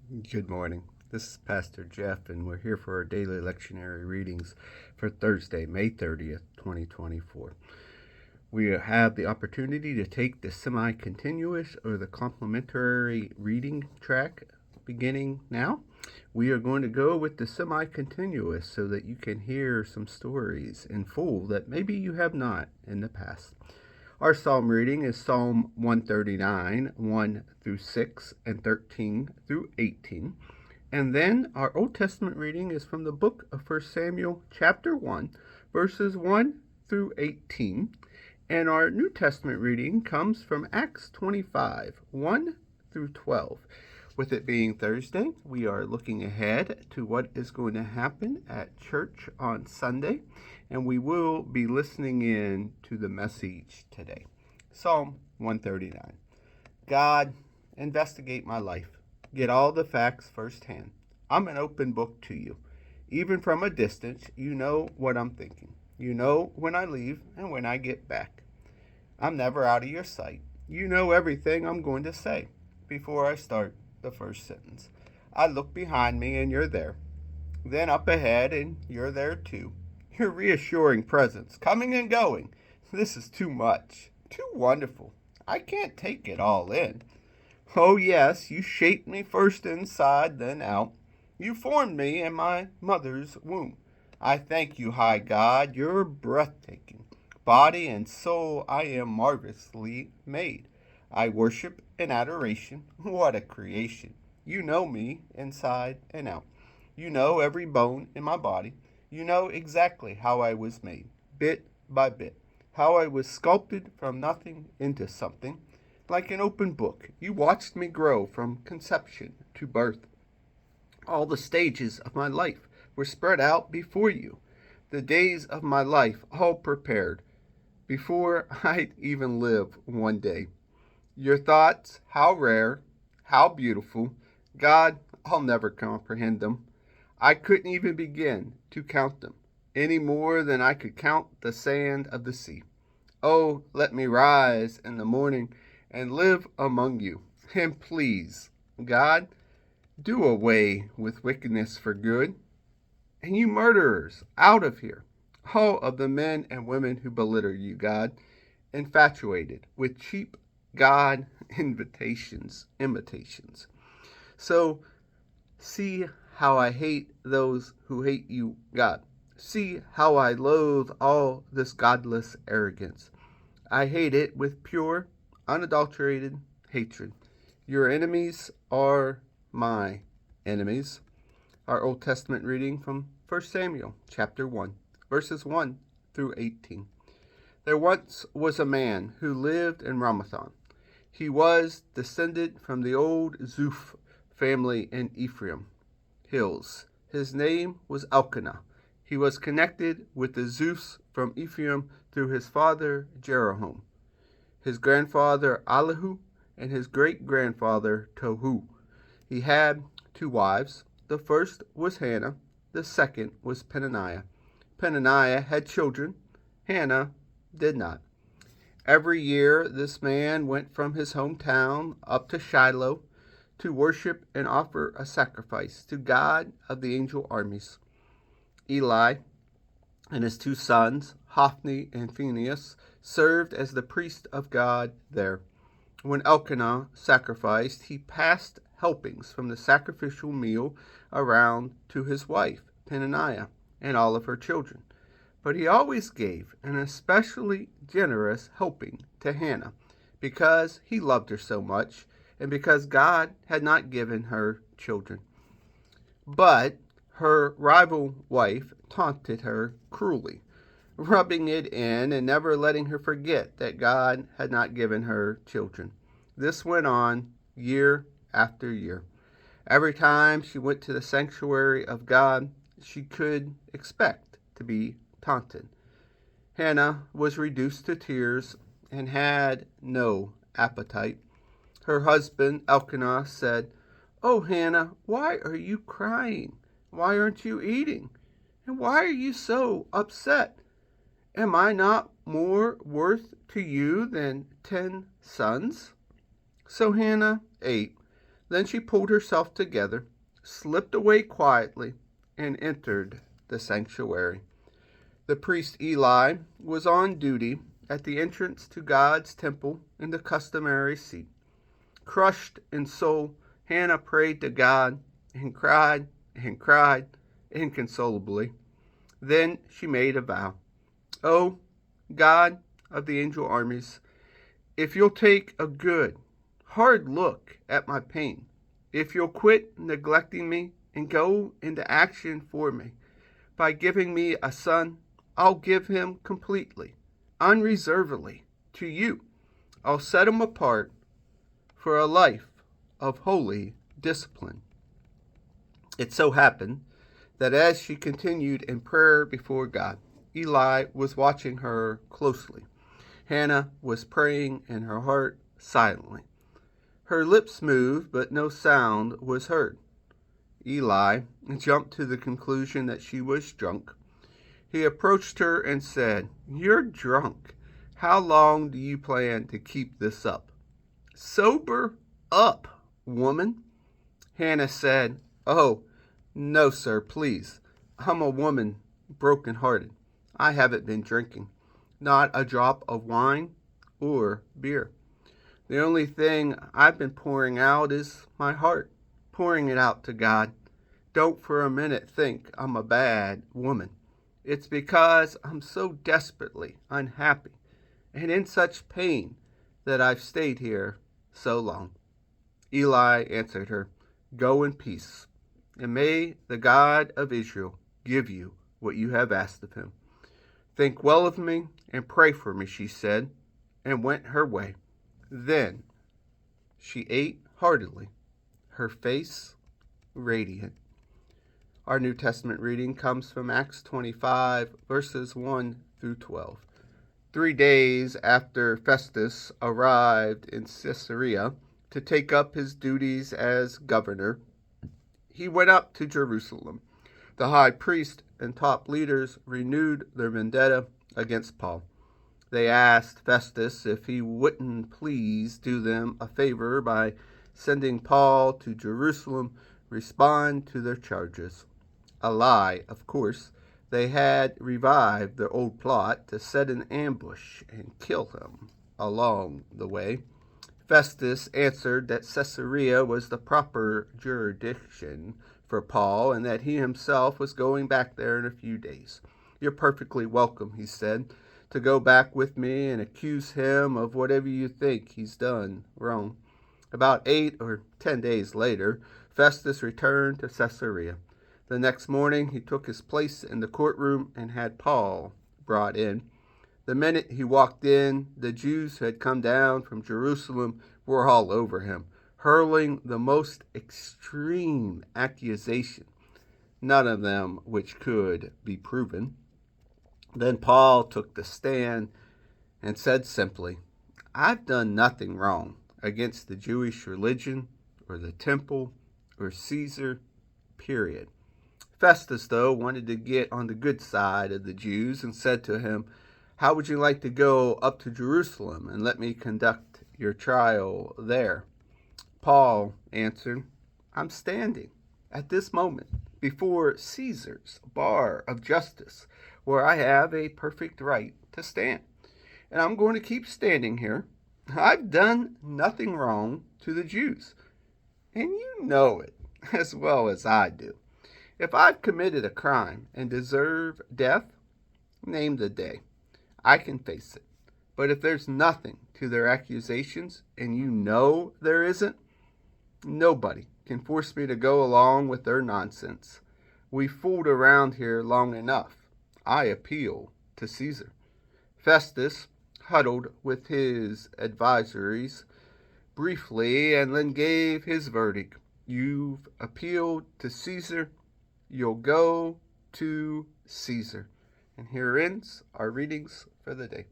Good morning. This is Pastor Jeff, and we're here for our daily lectionary readings for Thursday, May 30th, 2024. We have the opportunity to take the semi-continuous or the complementary reading track beginning now. We are going to go with the semi-continuous so that you can hear some stories in full that maybe you have not in the past. Our psalm reading is Psalm 139, 1 through 6, and 13 through 18. And then our Old Testament reading is from the book of 1 Samuel, chapter 1, verses 1 through 18. And our New Testament reading comes from Acts 25, 1 through 12. With it being Thursday, we are looking ahead to what is going to happen at church on Sunday, and we will be listening in to the message today. Psalm 139. God, investigate my life. Get all the facts firsthand. I'm an open book to you. Even from a distance, you know what I'm thinking. You know when I leave and when I get back. I'm never out of your sight. You know everything I'm going to say before I start the first sentence. I look behind me and you're there. Then up ahead and you're there too. Your reassuring presence, coming and going. This is too much, too wonderful. I can't take it all in. Oh yes, you shaped me first inside, then out. You formed me in my mother's womb. I thank you, high God, you're breathtaking. Body and soul, I am marvelously made. I worship in adoration. What a creation. You know me inside and out. You know every bone in my body. You know exactly how I was made, bit by bit. How I was sculpted from nothing into something. Like an open book, you watched me grow from conception to birth. All the stages of my life were spread out before you. The days of my life all prepared before I'd even live one day. Your thoughts, how rare, how beautiful. God, I'll never comprehend them. I couldn't even begin to count them, any more than I could count the sand of the sea. Oh, let me rise in the morning and live among you. And please, God, do away with wickedness for good. And you murderers, out of here. All of the men and women who belittle you, God, infatuated with cheap God imitations. So see how I hate those who hate you, God. See how I loathe all this godless arrogance. I hate it with pure, unadulterated hatred. Your enemies are my enemies. Our Old Testament reading from 1 Samuel chapter 1, verses 1 through 18. There once was a man who lived in Ramathan. He was descended from the old Zuph family in Ephraim hills. His name was Elkanah. He was connected with the Zuphs from Ephraim through his father Jeroham, his grandfather Elihu, and his great-grandfather Tohu. He had two wives. The first was Hannah. The second was Peninnah. Peninnah had children. Hannah did not. Every year, this man went from his hometown up to Shiloh to worship and offer a sacrifice to God of the angel armies. Eli and his two sons, Hophni and Phinehas, served as the priest of God there. When Elkanah sacrificed, he passed helpings from the sacrificial meal around to his wife, Peninnah, and all of her children. But he always gave an especially generous helping to Hannah because he loved her so much and because God had not given her children. But her rival wife taunted her cruelly, rubbing it in and never letting her forget that God had not given her children. This went on year after year. Every time she went to the sanctuary of God, she could expect to be taunted. Hannah was reduced to tears and had no appetite. Her husband, Elkanah, said, "Oh, Hannah, why are you crying? Why aren't you eating? And why are you so upset? Am I not more worth to you than 10 sons?" So Hannah ate, Then she pulled herself together, slipped away quietly, and entered the sanctuary. The priest Eli was on duty at the entrance to God's temple in the customary seat. Crushed in soul, Hannah prayed to God and cried inconsolably. Then she made a vow. "Oh, God of the angel armies, if you'll take a good, hard look at my pain, if you'll quit neglecting me and go into action for me by giving me a son, I'll give him completely, unreservedly to you. I'll set him apart for a life of holy discipline." It so happened that as she continued in prayer before God, Eli was watching her closely. Hannah was praying in her heart silently. Her lips moved, but no sound was heard. Eli jumped to the conclusion that she was drunk. He approached her and said, "You're drunk. How long do you plan to keep this up?" "Sober up, woman." Hannah said, "Oh, no, sir, please. I'm a woman broken-hearted. I haven't been drinking. Not a drop of wine or beer. The only thing I've been pouring out is my heart, pouring it out to God. Don't for a minute think I'm a bad woman. It's because I'm so desperately unhappy and in such pain that I've stayed here so long." Eli answered her, "Go in peace, and may the God of Israel give you what you have asked of him." "Think well of me and pray for me," she said, and went her way. Then she ate heartily, her face radiant. Our New Testament reading comes from Acts 25, verses 1 through 12. 3 days after Festus arrived in Caesarea to take up his duties as governor, he went up to Jerusalem. The high priest and top leaders renewed their vendetta against Paul. They asked Festus if he wouldn't please do them a favor by sending Paul to Jerusalem respond to their charges. A lie, of course. They had revived their old plot to set an ambush and kill him along the way. Festus answered that Caesarea was the proper jurisdiction for Paul and that he himself was going back there in a few days. "You're perfectly welcome," he said, "to go back with me and accuse him of whatever you think he's done wrong." About 8 or 10 days later, Festus returned to Caesarea. The next morning, he took his place in the courtroom and had Paul brought in. The minute he walked in, the Jews who had come down from Jerusalem were all over him, hurling the most extreme accusation, none of them which could be proven. Then Paul took the stand and said simply, "I've done nothing wrong against the Jewish religion or the temple or Caesar, period." Festus, though, wanted to get on the good side of the Jews and said to him, "How would you like to go up to Jerusalem and let me conduct your trial there?" Paul answered, "I'm standing at this moment before Caesar's bar of justice, where I have a perfect right to stand. And I'm going to keep standing here. I've done nothing wrong to the Jews, and you know it as well as I do. If I've committed a crime and deserve death, name the day. I can face it. But if there's nothing to their accusations, and you know there isn't, nobody can force me to go along with their nonsense. We fooled around here long enough. I appeal to Caesar." Festus huddled with his adversaries briefly and then gave his verdict. "You've appealed to Caesar. You'll go to Caesar." And here ends our readings for the day.